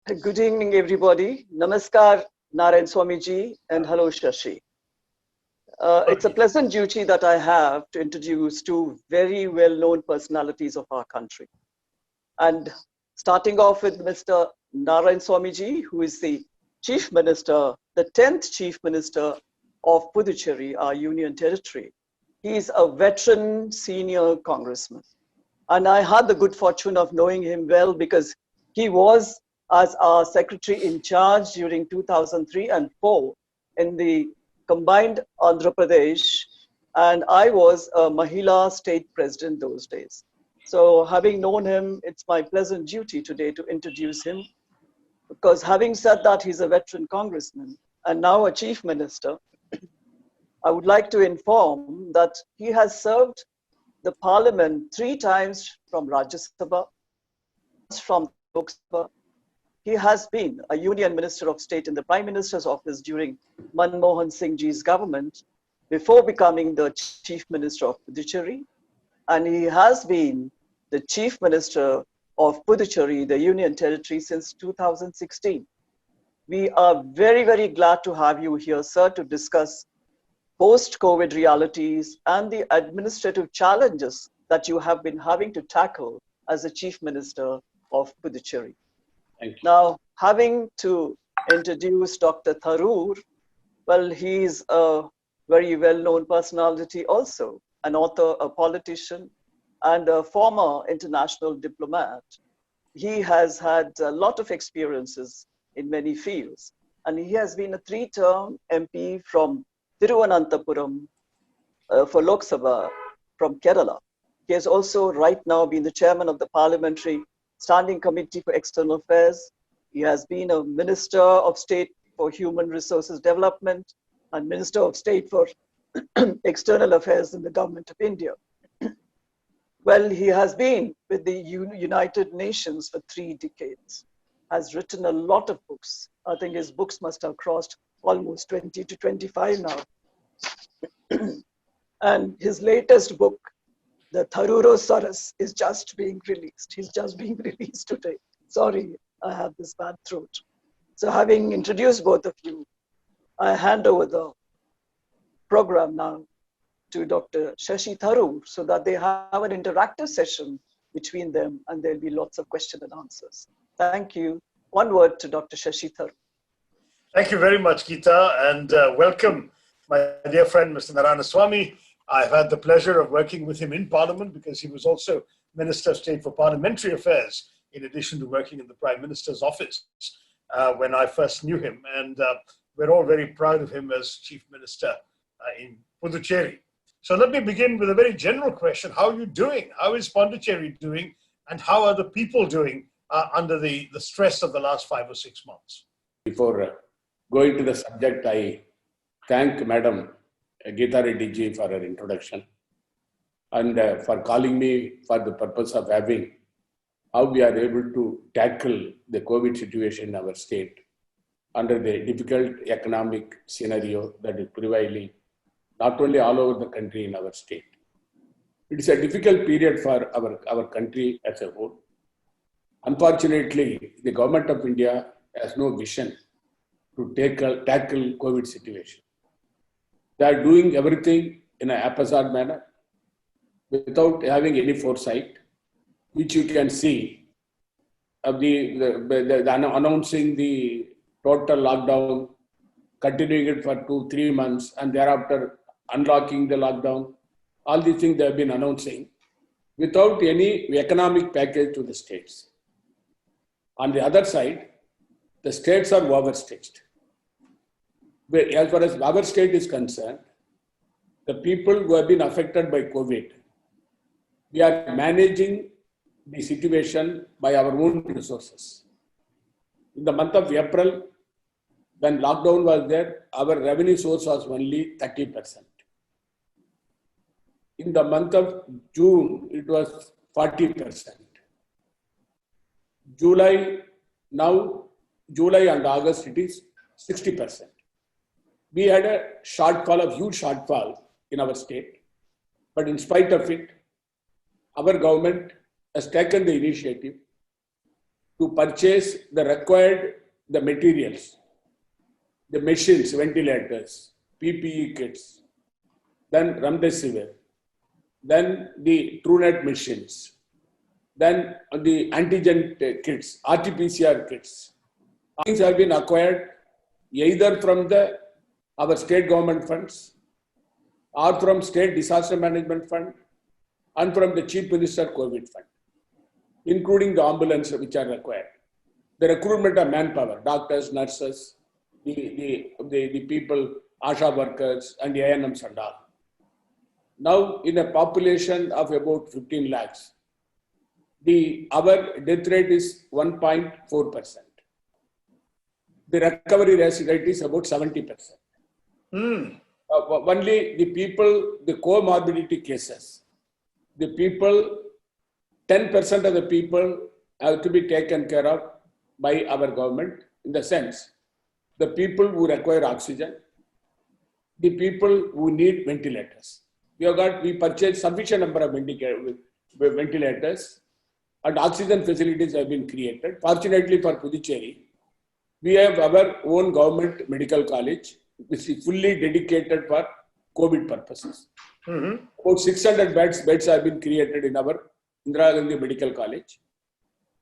Good evening, everybody. Namaskar, Narayan Swamiji, and hello, Shashi. It's a pleasant duty that I have to introduce two very well-known personalities of our country. And starting off with Mr. Narayan Swamiji, who is the Chief Minister, the 10th Chief Minister of Puducherry, our Union Territory. He is a veteran senior congressman. And I had the good fortune of knowing him well because he was as our secretary in charge during 2003 and 4 in the combined Andhra Pradesh, and I was a Mahila state president those days. So having known him, it's my pleasant duty today to introduce him, because having said that he's a veteran congressman and now a chief minister, I would like to inform that he has served the parliament 3 times from Rajya Sabha, from Lok Sabha. He has been a Union Minister of State in the Prime Minister's office during Manmohan Singh Ji's government before becoming the Chief Minister of Puducherry. And he has been the Chief Minister of Puducherry, the Union Territory, since 2016. We are very, very glad to have you here, sir, to discuss post-COVID realities and the administrative challenges that you have been having to tackle as the Chief Minister of Puducherry. Now, having to introduce Dr. Tharoor, well, he's a very well-known personality also, an author, a politician, and a former international diplomat. He has had a lot of experiences in many fields, and he has been a 3-term MP from Thiruvananthapuram for Lok Sabha from Kerala. He has also right now been the chairman of the Parliamentary Standing Committee for External Affairs. He has been a Minister of State for Human Resources Development and Minister of State for External Affairs in the Government of India. Well, he has been with the United Nations for 3 decades, has written a lot of books. I think his books must have crossed almost 20 to 25 now. And his latest book, The Tharoorosaurus, is just being released. He's just being released today. Sorry, I have this bad throat. So having introduced both of you, I hand over the program now to Dr. Shashi Tharoor so that they have an interactive session between them and there'll be lots of questions and answers. Thank you. One word to Dr. Shashi Tharoor. Thank you very much, Geeta, and welcome, my dear friend, Mr. Narayanaswamy. I've had the pleasure of working with him in Parliament because he was also Minister of State for Parliamentary Affairs, in addition to working in the Prime Minister's office when I first knew him. And we're all very proud of him as Chief Minister in Puducherry. So let me begin with a very general question. How are you doing? How is Pondicherry doing? And how are the people doing under the stress of the last 5 or 6 months? Before going to the subject, I thank Madam Geeta Reddy ji for her introduction and for calling me for the purpose of having how we are able to tackle the COVID situation in our state under the difficult economic scenario that is prevailing not only all over the country, in our state. It is a difficult period for our country as a whole. Unfortunately, the government of India has no vision to tackle COVID situation. They are doing everything in a haphazard manner without having any foresight, which you can see of the announcing the total lockdown, continuing it for 2-3 months, and thereafter unlocking the lockdown. All these things they have been announcing without any economic package to the states. On the other side, the states are overstretched. As far as our state is concerned, the people who have been affected by COVID, we are managing the situation by our own resources. In the month of April, when lockdown was there, our revenue source was only 30%. In the month of June, it was 40%. July and August, it is 60%. We had a huge shortfall in our state, but in spite of it, our government has taken the initiative to purchase the required the materials, the machines, ventilators, PPE kits, then remdesivir, then the TrueNet machines, then the antigen kits, RT-PCR kits. Things have been acquired either from our state government funds or from state disaster management fund and from the Chief Minister COVID fund, including the ambulance which are required. The recruitment of manpower, doctors, nurses, the people, ASHA workers and the ANMs and all. Now, in a population of about 15 lakhs, our death rate is 1.4%. The recovery rate is about 70%. Only the people, the comorbidity cases, the people, 10% of the people have to be taken care of by our government, in the sense, the people who require oxygen, the people who need ventilators. We purchased sufficient number of ventilators and oxygen facilities have been created. Fortunately for Puducherry, we have our own government medical college, which is fully dedicated for COVID purposes. About 600 beds have been created in our Indira Gandhi Medical College.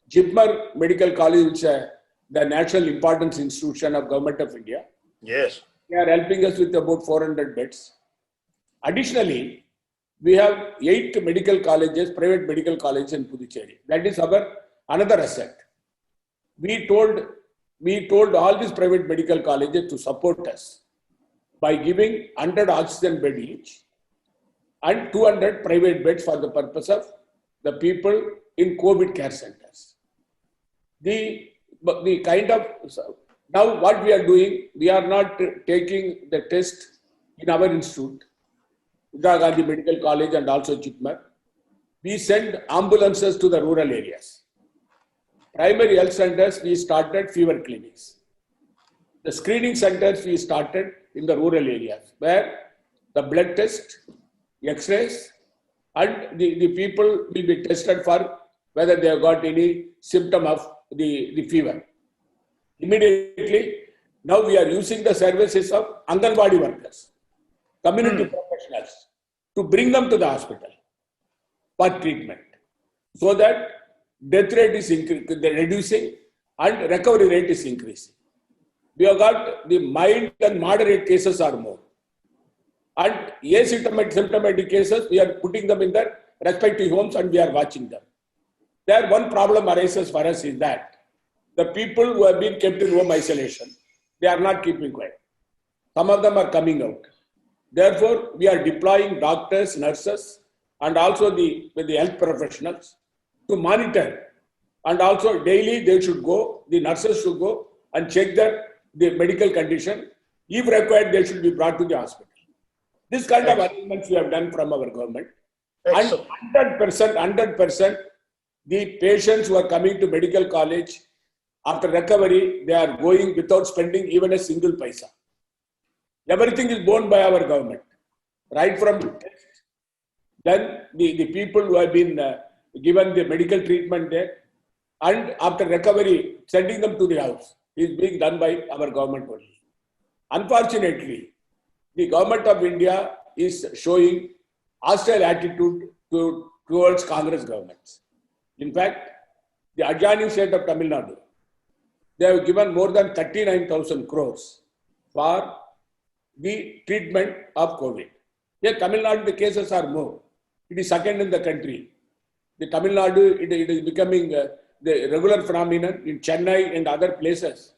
Jipmer Medical College, which is the national importance institution of Government of India. Yes. They are helping us with about 400 beds. Additionally, we have 8 medical colleges, private medical colleges in Puducherry. That is our another asset. We told all these private medical colleges to support us by giving 100 oxygen beds each and 200 private beds for the purpose of the people in COVID care centers. The kind of, now what we are doing, we are not taking the test in our institute, Indira Gandhi Medical College and also Jipmer. We send ambulances to the rural areas. Primary health centers, we started fever clinics. The screening centers we started in the rural areas, where the blood test, X-rays, and the people will be tested for whether they have got any symptom of the fever. Immediately, now we are using the services of Anganwadi workers, community professionals, to bring them to the hospital for treatment, so that death rate is reducing and recovery rate is increasing. We have got the mild and moderate cases are more. And asymptomatic cases, we are putting them in their respective homes and we are watching them. There, one problem arises for us is that the people who have been kept in home isolation, they are not keeping quiet. Some of them are coming out. Therefore, we are deploying doctors, nurses, and also the health professionals to monitor. And also daily they should go, the nurses should go and check the medical condition. If required, they should be brought to the hospital. This kind of arrangements we have done from our government. Excellent. And 100%, the patients who are coming to medical college after recovery, they are going without spending even a single paisa. Everything is borne by our government, right from test. Then the people who have been given the medical treatment there, and after recovery, sending them to the house is being done by our government only. Unfortunately, the government of India is showing hostile attitude towards Congress governments. In fact, the adjoining state of Tamil Nadu, they have given more than 39,000 crores for the treatment of COVID. Here, Tamil Nadu, the cases are more. It is second in the country. The Tamil Nadu, it is becoming the regular phenomenon in Chennai and other places.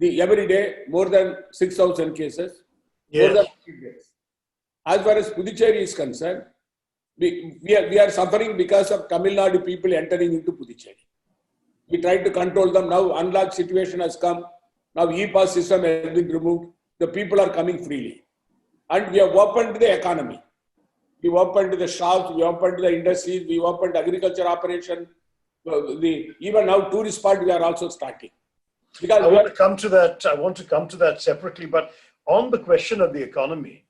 Every day, more than 6,000 cases. Yes. More than 50 days. As far as Puducherry is concerned, we are suffering because of Tamil Nadu people entering into Puducherry. We tried to control them. Now, unlock situation has come. Now, e-pass system has been removed. The people are coming freely. And we have opened the economy. We opened the shops, we opened the industries, we opened agriculture operation. Even now, tourist part we are also starting. Because I want to come to that. I want to come to that separately. But on the question of the economy,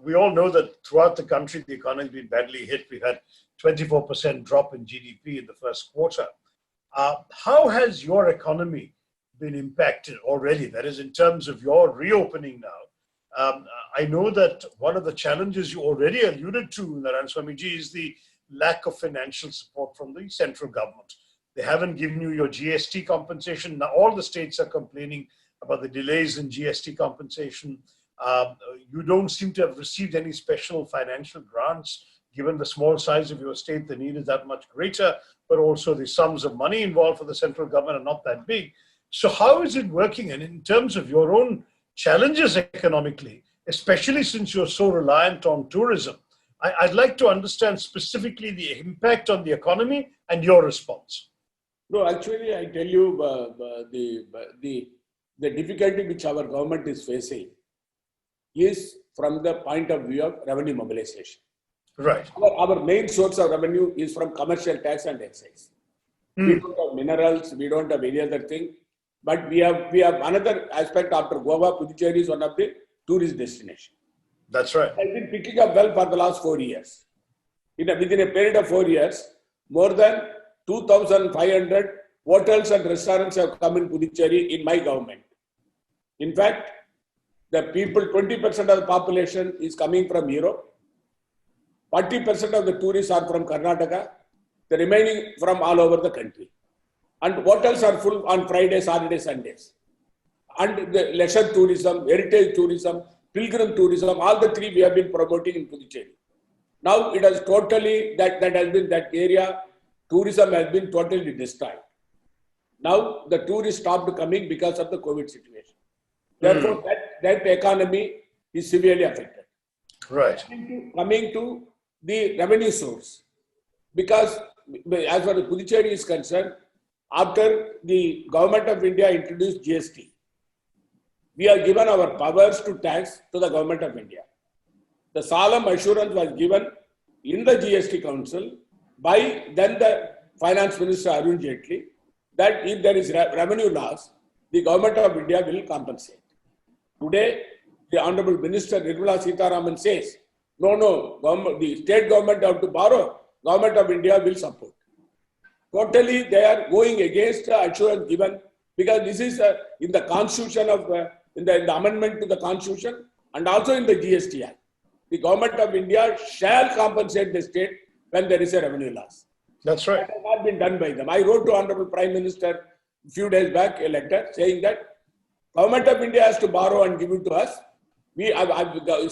we all know that throughout the country, the economy has been badly hit. We've had 24% drop in GDP in the first quarter. How has your economy been impacted already? That is, in terms of your reopening now. I know that one of the challenges you already alluded to, Narayan Swamiji, is the lack of financial support from the central government. They haven't given you your GST compensation. Now all the states are complaining about the delays in GST compensation. You don't seem to have received any special financial grants. Given the small size of your state, the need is that much greater, but also the sums of money involved for the central government are not that big. So how is it working? And in terms of your own challenges economically, especially since you're so reliant on tourism, I'd like to understand specifically the impact on the economy and your response. No, actually, I tell you, the difficulty which our government is facing is from the point of view of revenue mobilization. Right. Our main source of revenue is from commercial tax and excise. We don't have minerals, we don't have any other thing. But we have another aspect after Goa. Puducherry is one of the tourist destination. That's right. It has been picking up well for the last 4 years. Within a period of 4 years, more than 2,500 hotels and restaurants have come in Puducherry in my government. In fact, the people, 20% of the population is coming from Europe. 40% of the tourists are from Karnataka. The remaining from all over the country. And hotels are full on Fridays, Saturdays, Sundays. And the leisure tourism, heritage tourism, pilgrim tourism, all the three we have been promoting in Puducherry. Now it has totally, that area, tourism has been totally destroyed. Now the tourists stopped coming because of the COVID situation. Therefore, that economy is severely affected. Right. Coming to the revenue source, because as far as Puducherry is concerned, after the government of India introduced GST, we have given our powers to tax to the government of India. The solemn assurance was given in the GST Council by then the Finance Minister Arun Jaitley that if there is revenue loss, the government of India will compensate. Today, the Honorable Minister Nirmala Sitharaman says, no, the state government have to borrow, government of India will support. Totally, they are going against the assurance given because this is in the constitution of, in the amendment to the constitution and also in the GST Act. The government of India shall compensate the state when there is a revenue loss. That's right. That has not been done by them. I wrote to Honorable Prime Minister a few days back a letter saying that government of India has to borrow and give it to us.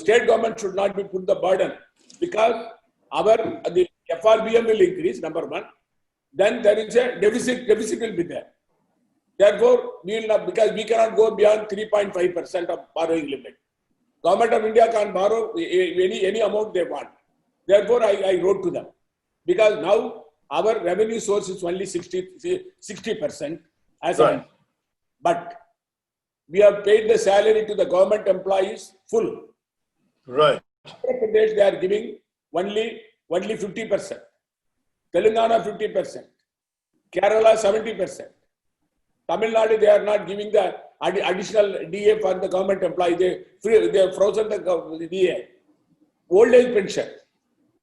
State government should not be put the burden because the FRBM will increase, number one. Then there is a deficit will be there. Therefore, we will not, because we cannot go beyond 3.5% of borrowing limit. Government of India can borrow any amount they want. Therefore, I wrote to them. Because now our revenue source is only 60% as right. But we have paid the salary to the government employees full. Right. They are giving only 50%. Telangana 50%. Kerala 70%. Tamil Nadu, they are not giving the additional DA for the government employee. They have frozen the DA. Old age pension,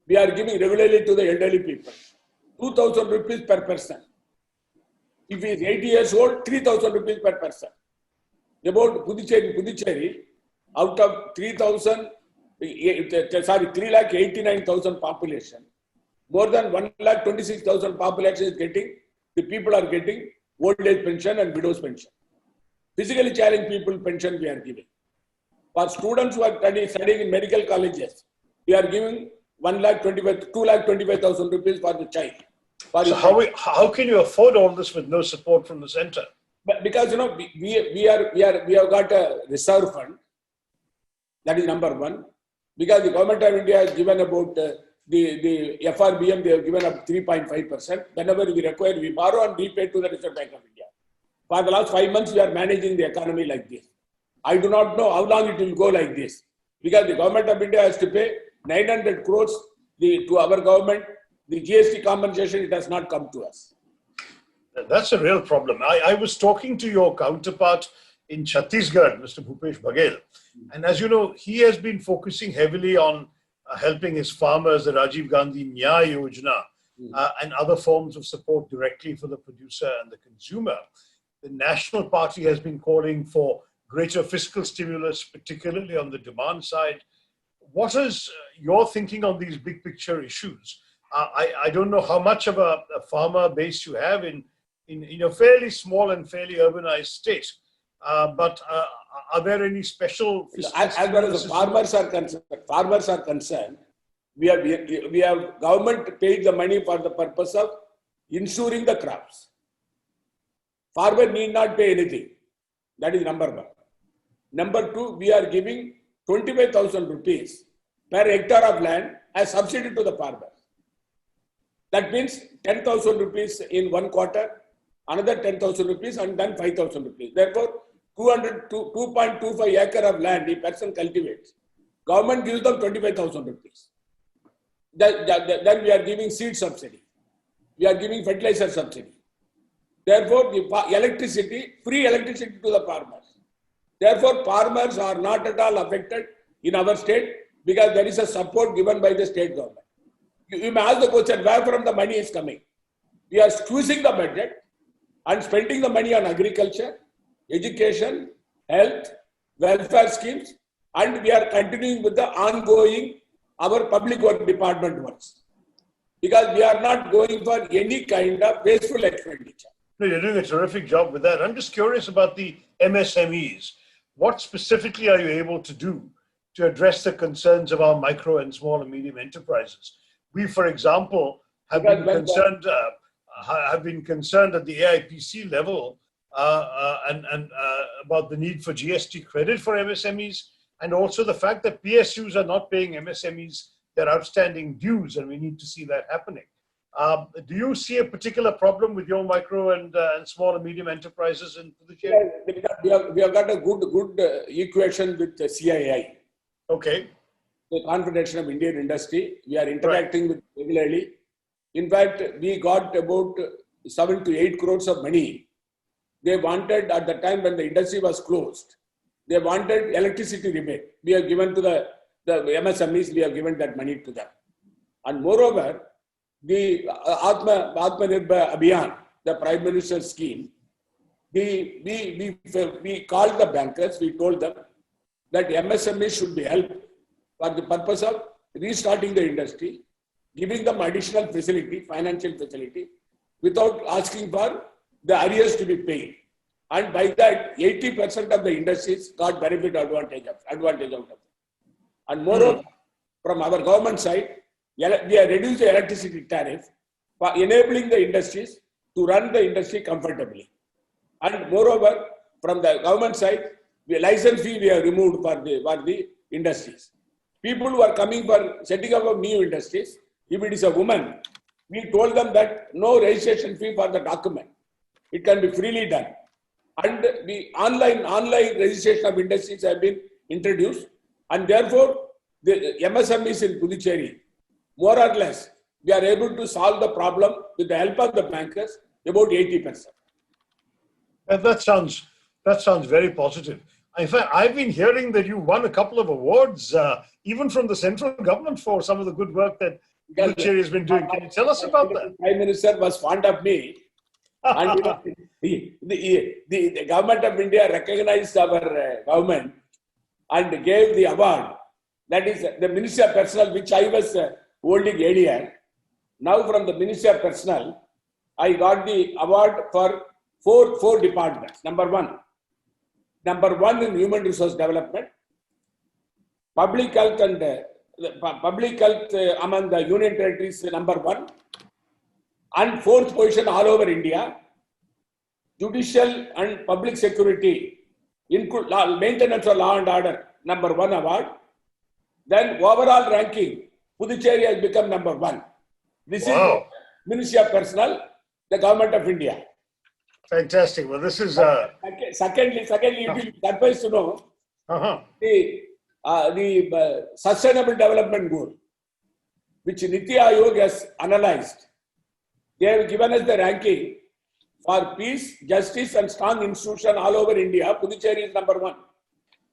we are giving regularly to the elderly people. 2,000 rupees per person. If he is 80 years old, 3,000 rupees per person. About Puducherry, out of 3,89,000 population, more than 1,26,000 population is getting, the people are getting old age pension and widow's pension. Physically challenged people pension we are giving. For students who are studying in medical colleges, we are giving 2,25,000 rupees for the child. So how can you afford all this with no support from the center? Because we have got a reserve fund. That is number one. Because the government of India has given about the FRBM, they have given up 3.5%. Whenever we require, we borrow and repay to the Reserve Bank of India. For the last 5 months, we are managing the economy like this. I do not know how long it will go like this. Because the government of India has to pay 900 crores to our government. The GST compensation, it has not come to us. That's a real problem. I was talking to your counterpart in Chhattisgarh, Mr. Bhupesh Baghel. And as you know, he has been focusing heavily on helping his farmers, the Rajiv Gandhi Nyaya Yojana, and other forms of support directly for the producer and the consumer. The National Party has been calling for greater fiscal stimulus, particularly on the demand side. What is your thinking on these big picture issues? I don't know how much of a farmer base you have in a fairly small and fairly urbanized state, but are there any special fiscal as far as the farmers are concerned, we have government paid the money for the purpose of insuring the crops. Farmer need not pay anything. That is number one. Number two, we are giving 25,000 rupees per hectare of land as subsidy to the farmer. That means 10,000 rupees in one quarter, another 10,000 rupees, and then 5,000 rupees. Therefore, 2.25 acre of land the person cultivates. Government gives them 25,000 rupees. Then we are giving seed subsidy. We are giving fertilizer subsidy. Therefore, the electricity, free electricity to the farmers. Therefore, farmers are not at all affected in our state because there is a support given by the state government. You may ask the question, where from the money is coming? We are squeezing the budget and spending the money on agriculture, education, health, welfare schemes, and we are continuing with the ongoing our public work department works. Because we are not going for any kind of wasteful expenditure. No, you're doing a terrific job with that. I'm just curious about the MSMEs. What specifically are you able to do to address the concerns of our micro and small and medium enterprises? We, for example, have been concerned at the AIPC level and about the need for GST credit for MSMEs, and also the fact that PSUs are not paying MSMEs their outstanding dues, and we need to see that happening. Do you see a particular problem with your micro and small and medium enterprises in Puducherry? We have got a good equation with the CII. Okay. The Confederation of Indian Industry. We are interacting with regularly. In fact, we got about 7 to 8 crores of money. They wanted, at the time when the industry was closed, they wanted electricity rebate. We have given to the MSMEs, we have given that money to them. And moreover, the Atmanirbhar Abhiyan, the Prime Minister's scheme, we called the bankers, we told them that MSMEs should be helped for the purpose of restarting the industry, giving them additional facility, financial facility, without asking for the arrears to be paid. And by that, 80% of the industries got benefit advantage out of it. And moreover, from our government side, we have reduced the electricity tariff for enabling the industries to run the industry comfortably. And moreover, from the government side, the license fee we have removed for the industries. People who are coming for setting up of new industries, if it is a woman, we told them that no registration fee for the document. It can be freely done. And the online registration of industries have been introduced. And therefore, the MSMEs in Puducherry, more or less, we are able to solve the problem with the help of the bankers, about 80%. And that sounds very positive. In fact, I've been hearing that you won a couple of awards, even from the central government, for some of the good work that Puducherry has been doing. Can you tell us about that? The Prime Minister was fond of me. And the government of India recognized our government and gave the award. That is the Ministry of Personnel, which I was holding earlier. Now from the Ministry of Personnel, I got the award for four departments. Number one in human resource development, public health and among the union territories, number one, and fourth position all over India. Judicial and public security, maintenance of law and order, number one award. Then overall ranking, Puducherry has become number one. This is the Ministry of Personnel, the Government of India. Fantastic. Well, this is Secondly, it will be surprised to know the Sustainable Development Goal, which Niti Aayog has analyzed. They have given us the ranking for peace, justice, and strong institution all over India. Puducherry is number one.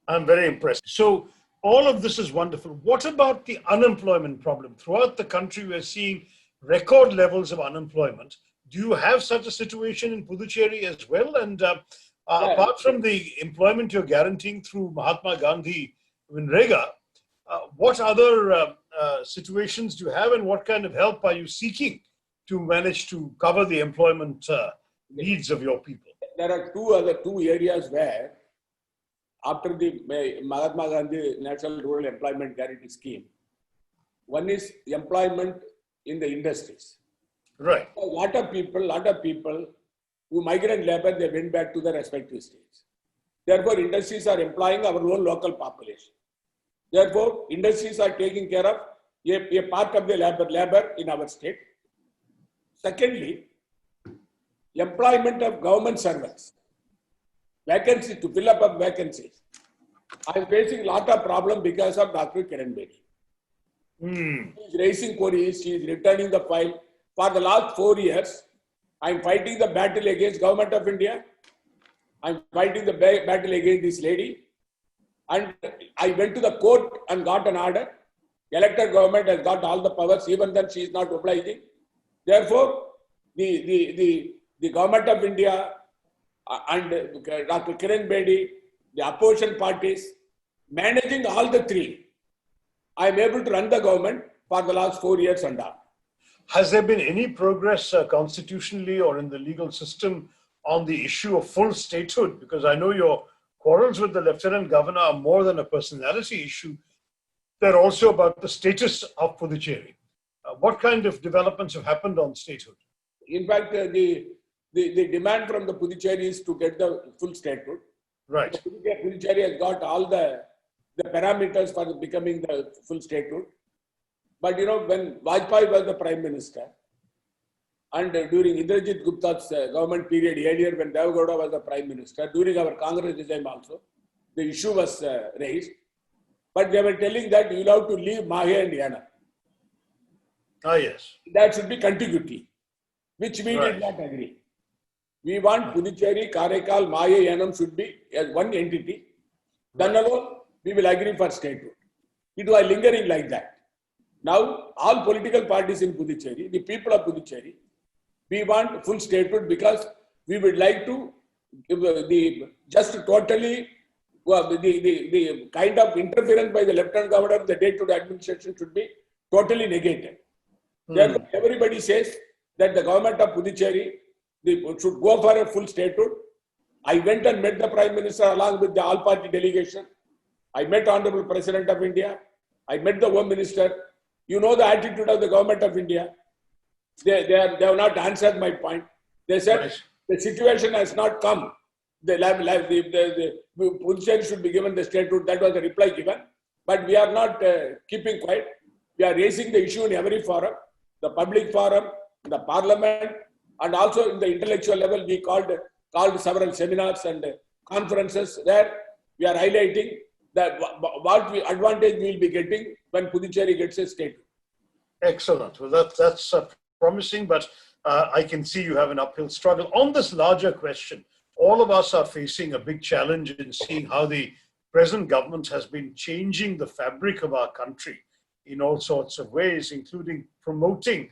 I'm very impressed. So all of this is wonderful. What about the unemployment problem? Throughout the country, we're seeing record levels of unemployment. Do you have such a situation in Puducherry as well? And apart from the employment you're guaranteeing through Mahatma Gandhi Vinrega, what other situations do you have, and what kind of help are you seeking to manage to cover the employment needs of your people? There are two areas where, after the Mahatma Gandhi National Rural Employment Guarantee Scheme, one is employment in the industries. Right. A lot of people who migrant labor, they went back to their respective states. Therefore, industries are employing our own local population. Therefore, industries are taking care of a part of the labor in our state. Secondly, employment of government servants, vacancies, to fill up of vacancies. I am facing a lot of problem because of Dr. Kiran Bedi. She is raising queries, she is returning the file. For the last 4 years, I am fighting the battle against Government of India. I am fighting the battle against this lady. And I went to the court and got an order. Elected government has got all the powers, even then she is not obliging. Therefore, the Government of India and Dr. Kiran Bedi, the opposition parties, managing all the three, I am able to run the government for the last 4 years and all. Has there been any progress constitutionally or in the legal system on the issue of full statehood? Because I know your quarrels with the Lieutenant Governor are more than a personality issue. They're also about the status of Puducherry. What kind of developments have happened on statehood? In fact, the demand from the Puducherry is to get the full statehood. Right. Puducherry has got all the parameters for becoming the full statehood. But you know, when Vajpayee was the Prime Minister, and during Indrajit Gupta's government period earlier, when Deve Gowda was the Prime Minister, during our Congress regime also, the issue was raised. But they were telling that you have to leave Mahe and Yanam. Ah, yes. That should be contiguity, which we did not agree. We want Puducherry, Karaikal, Mahe, Yanam should be as one entity. Then alone, we will agree for statehood. It was lingering like that. Now, all political parties in Puducherry, the people of Puducherry, we want full statehood because we would like to the kind of interference by the Lieutenant Governor of the day-to-day administration should be totally negated. Therefore, everybody says that the government of Puducherry should go for a full statehood. I went and met the Prime Minister along with the all-party delegation. I met Honorable President of India. I met the Home Minister. You know the attitude of the Government of India. They have not answered my point. They said the situation has not come. The Puducherry should be given the statehood. That was the reply given. But we are not keeping quiet. We are raising the issue in every forum, the public forum, the parliament, and also in the intellectual level. We called several seminars and conferences where we are highlighting that what advantage we will be getting when Puducherry gets a statehood. Excellent. Well, that's promising, but I can see you have an uphill struggle. On this larger question, all of us are facing a big challenge in seeing how the present government has been changing the fabric of our country in all sorts of ways, including promoting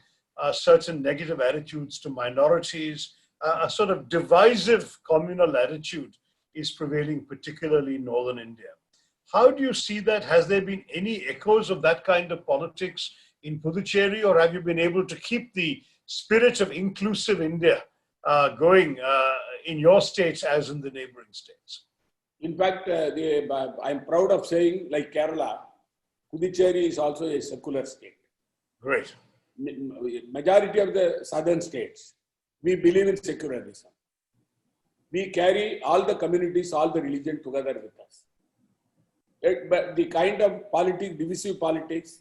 certain negative attitudes to minorities. A sort of divisive communal attitude is prevailing, particularly in northern India. How do you see that? Has there been any echoes of that kind of politics in Puducherry, or have you been able to keep the spirit of inclusive India going in your states as in the neighboring states? In fact, I'm proud of saying, like Kerala, Puducherry is also a secular state. Great. Majority of the southern states, we believe in secularism. We carry all the communities, all the religion together with us. But the kind of politics, divisive politics,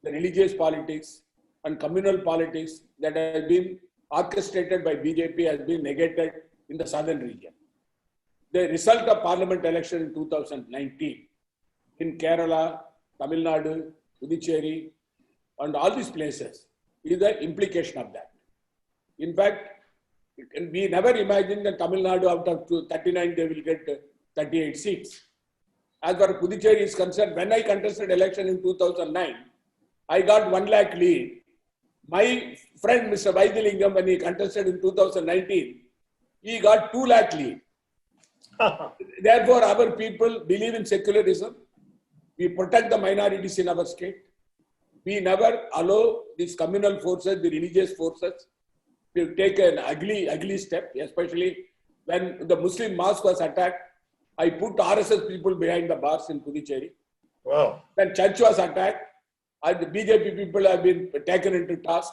the religious politics and communal politics that has been orchestrated by BJP has been negated in the southern region. The result of parliament election in 2019 in Kerala, Tamil Nadu, Puducherry, and all these places is the implication of that. In fact, we never imagined that Tamil Nadu out of 39 they will get 38 seats. As far as Puducherry is concerned, when I contested election in 2009, I got 1 lakh lead. My friend, Mr. Vaidilingam, when he contested in 2019, he got 2 lakh lead. Therefore, our people believe in secularism. We protect the minorities in our state. We never allow these communal forces, the religious forces, to take an ugly step, especially when the Muslim mosque was attacked. I put RSS people behind the bars in Puducherry. Wow. When church was attacked, and the BJP people have been taken into task.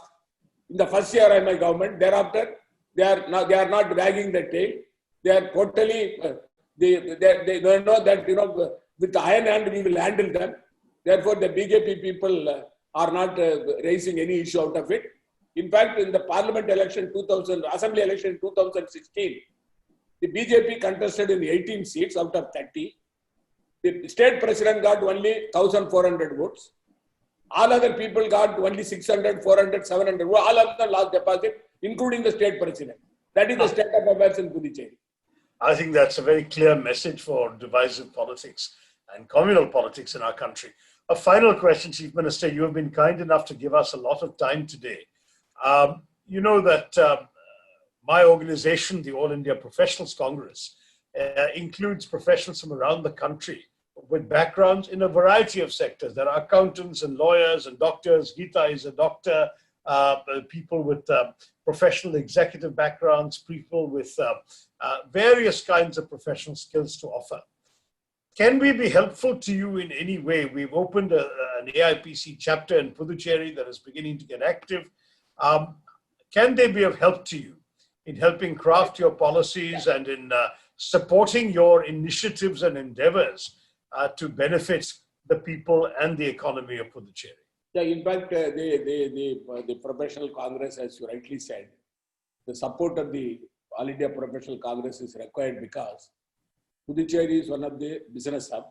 In the first year of my government, thereafter, they are not wagging the tail. They are totally, they know that, with the iron hand we will handle them. Therefore, the BJP people are not raising any issue out of it. In fact, in the parliament election, assembly election 2016, the BJP contested in 18 seats out of 30. The state president got only 1,400 votes. All other people got only 600, 400, 700. All of them lost deposit, including the state president. That is the state of affairs in Puducherry. I think that's a very clear message for divisive politics and communal politics in our country. A final question, Chief Minister. You have been kind enough to give us a lot of time today. You know that my organization, the All India Professionals Congress, includes professionals from around the country with backgrounds in a variety of sectors. There are accountants and lawyers and doctors. Geeta is a doctor. People with professional executive backgrounds, people with various kinds of professional skills to offer. Can we be helpful to you in any way? We've opened an AIPC chapter in Puducherry that is beginning to get active. Can they be of help to you in helping craft your policies and in supporting your initiatives and endeavors to benefit the people and the economy of Puducherry? Yeah, in fact, the Professional Congress, as you rightly said, the support of the All India Professional Congress is required because Puducherry is one of the business hub,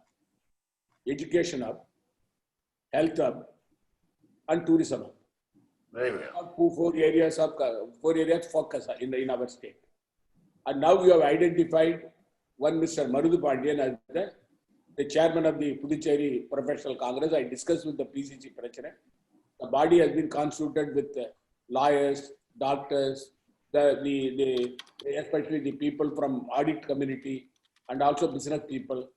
education hub, health hub, and tourism hub. Very well. Four areas focus in our state. And now we have identified one Mr. Marudhu Pandian as the chairman of the Puducherry Professional Congress. I discussed with the PCC president. The body has been constituted with lawyers, doctors, especially the people from audit community and also business people.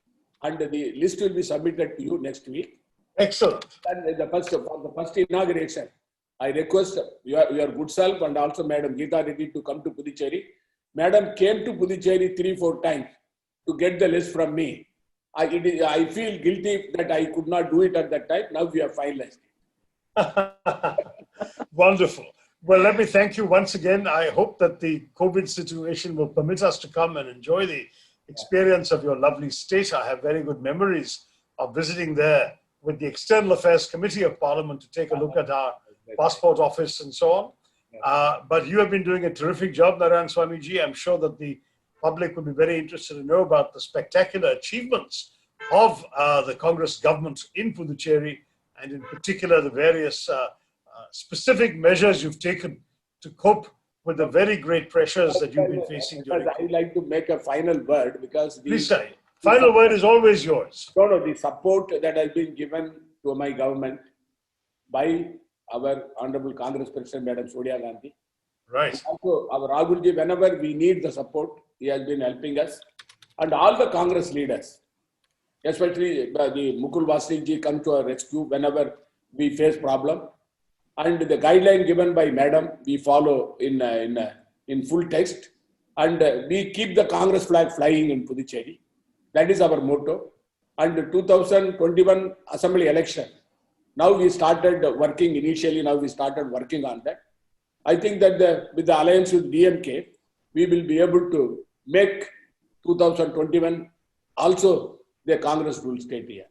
And the list will be submitted to you next week. Excellent. And the first inauguration, I request your good self and also Madam Geeta Reddy to come to Puducherry. Madam came to Puducherry 3-4 times to get the list from me. I feel guilty that I could not do it at that time. Now we have finalized it. Wonderful. Well, let me thank you once again. I hope that the COVID situation will permit us to come and enjoy the experience of your lovely state. I have very good memories of visiting there with the External Affairs Committee of Parliament to take a look at our passport office and so on. But you have been doing a terrific job, Narayan Swamiji. I'm sure that the public would be very interested to know about the spectacular achievements of the Congress government in Puducherry, and in particular the various specific measures you've taken to cope with the very great pressures that you've been facing during. I would like to make a final word because please say. Final word is always yours. No, the support that has been given to my government by our Honorable Congress President, Madam Sonia Gandhi. Right. Also, our Rahulji, whenever we need the support, he has been helping us. And all the Congress leaders, especially the Mukul Vasnikji, come to our rescue whenever we face problem. And the guideline given by Madam, we follow in full text. And we keep the Congress flag flying in Puducherry. That is our motto. And the 2021 Assembly election, now we started working initially, now we started working on that. I think that with the alliance with DMK, we will be able to make 2021 also the Congress rule state year.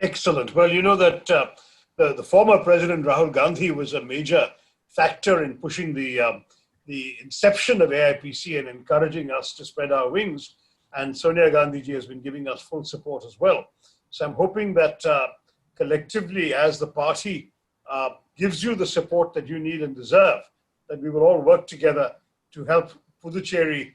Excellent. Well, you know that the former President Rahul Gandhi was a major factor in pushing the inception of AIPC and encouraging us to spread our wings. And Sonia Gandhi ji has been giving us full support as well. So I'm hoping that collectively, as the party gives you the support that you need and deserve, that we will all work together to help Puducherry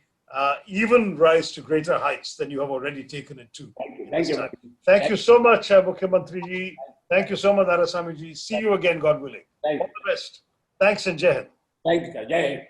even rise to greater heights than you have already taken it to. Thank you. Thank you so much, Mukhyamantri ji. Thank you so much, Naraswamy ji. See you again, God willing. Thank All you. the best. Thanks and Jai Hind. Thank you. Jai Hind.